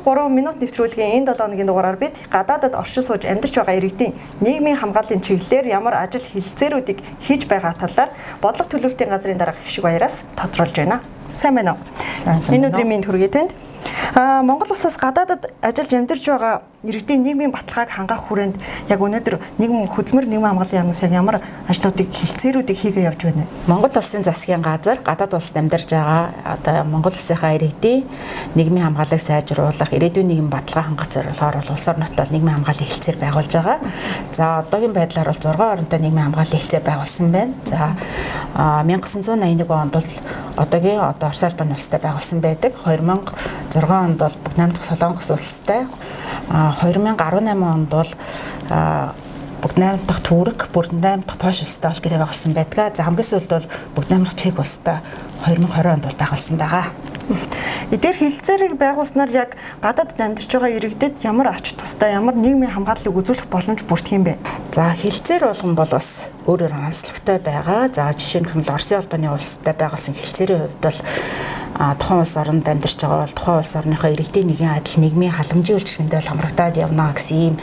3 минут нэвтрүүлгийн энэ 7 хоногийн дугаараар бид гадаадад оршин сууж амьдарч байгаа иргэдийн нийгмийн хамгааллын чиглэлээр ямар ажил хэлэлцээрүүдийг хийж байгаа талаар бодлого төлөвлөлтийн газрын дарга Хишиг Баяраас тодорхойлж байна. Сайн байна уу? Энэ өдрийн минь хүргэе танд. Монгол улсаас гадаадад ажиллаж амьдарч байгаа иргэдийн нийгмийн баталгааг хангах хүрээнд яг өнөөдөр нийгмийн хөдөлмөр нийгмийн хамгааллын яамнаас яг ямар ажлуудыг хэлэлцээрүүдийг хийгээ явж байна вэ? Монгол улсын засгийн газар гадаад улсад амьдарч байгаа одоо Монгол улсынхаа иргэдийн нийгмийн хамгааллыг сайжруулах, ирээдүйн нийгэм баталгаа хангах зорилгоор улс орнотол нийгмийн хамгааллын хэлэлцээр байгуулж байгаа. За одоогийн байдлаар бол 6 оронтой нийгмийн хамгааллын хэлэлцээр байгуулсан байна. За 1981 онд бол одоогийн Орос улбаны улстай байгуулсан байдаг. 2006 онд бол Бүгд найрамдах Солонгос улстай, 2018 онд бол Бүгд найрамдах Турк, Бүгд найрамдах Польш улстай бол гэрээ байгуулсан байдаг. За хамгийн сүүлд бол Бүгд найрамдах Чех улстай 2020 онд бол байгуулсан байгаа. Эдгээр хэлэлцээрийг байгуулснаар яг гадаадд амьдарч байгаа иргэдэд ямар ач тустай, ямар нийгмийн хамгааллыг үзүүлэх боломж бүрдэх юм бэ? За хэлэлцээр болгон бол бас өөрөөр онцлогтой байгаа. За жишээ нь Оросын улбаны улстай байгуулсан хэлэлцээрийн хувьд бол тухайн улс оронд амьдарч байгаа бол тухайн улс орныхоо иргэдийн нэгэн адил нийгмийн халамжийн үйлчлэгэндээ хамрагдаад явна гэсэн ийм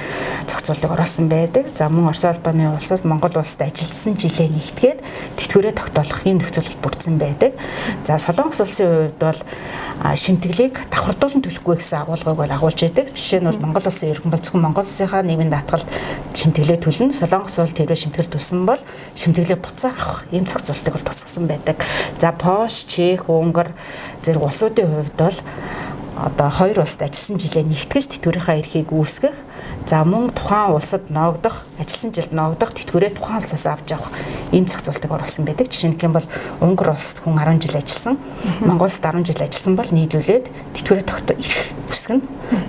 зохицуултыг оруулсан байдаг. За мөн Орос улбаны улсад Монгол улсад ажилласан жилээ нэгтгээд тэтгэврээ тогтоолох ийм нөхцөл бүрдсэн байдаг. За Солонгос улсын хувьд бол шимтгэлийг давхардуулан төлөхгүй гэсэн агуулгыг бол агуулж идэг. Жишээ нь бол Монгол улсын ерөнхий бол зөвхөн Монгол улсынхаа нийгмийн даатгалд шимтгэлээ төлнө. Солонгос бол тэрвээ шимтгэл төлсөн бол шимтгэлээ буцаах ийм зохицуултыг бол тусгасан байдаг. За Польш, Чех, Унгар зэрэг улсуудын хувьд бол одоо хоёр улсад ажилласан жилээ нэгтгэж тэтгэврийнхаа эрхийг үүсгэх, за мөн тухайн улсад ногдох, ажилласан жилд ногдох тэтгэврээ тухайн улсаас авч явах ийм зохицуултыг оруулсан байдаг. Жишээ нь бол Унгар улсад хүн 10 жил ажилласан, Монгол улсад 10 жил ажилласан бол нийлүүлээд тэтгэврээ тогтоох эрх үүсгэнэ.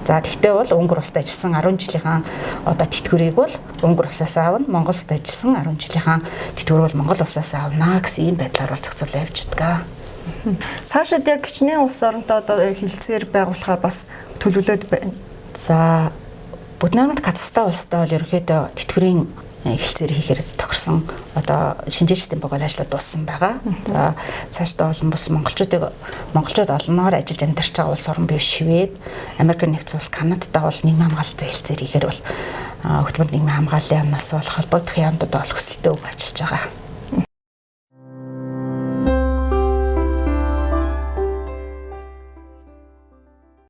За тэгтээ бол Унгар улсад ажилласан 10 жилийнхаа одоо тэтгэврийг бол Унгар улсаас аавна, Монгол улсад ажилласан 10 жилийнхаа тэтгэврийг бол Монгол улсаас аавна гэсэн ийм байдлаар бол зохицуулж явждаг. Цаашид яг хичнээн улс оронтой одоо хэлэлцээр байгуулахаар бас төлөвлөд байна. За Бүгд найрамдах Казахстан улстай бол ерөнхийдөө тэтгэврийн хэлэлцээр хийхээр тохирсон одоо шинжээчдийн богино ажлууд дууссан байгаа. За цаашдаа олон бус монголчууд олноор ажиллаж амьдарч байгаа улс орн бий Швед, Америк нэгдсэн улс, Канадад бол нийгмийн хамгааллын хэлэлцээр хийхээр бол хөтөлбөр нийгмийн хамгааллын яамнаас бол холбогдох яамдууд бол хүсэлтэд ажиллаж байгаа.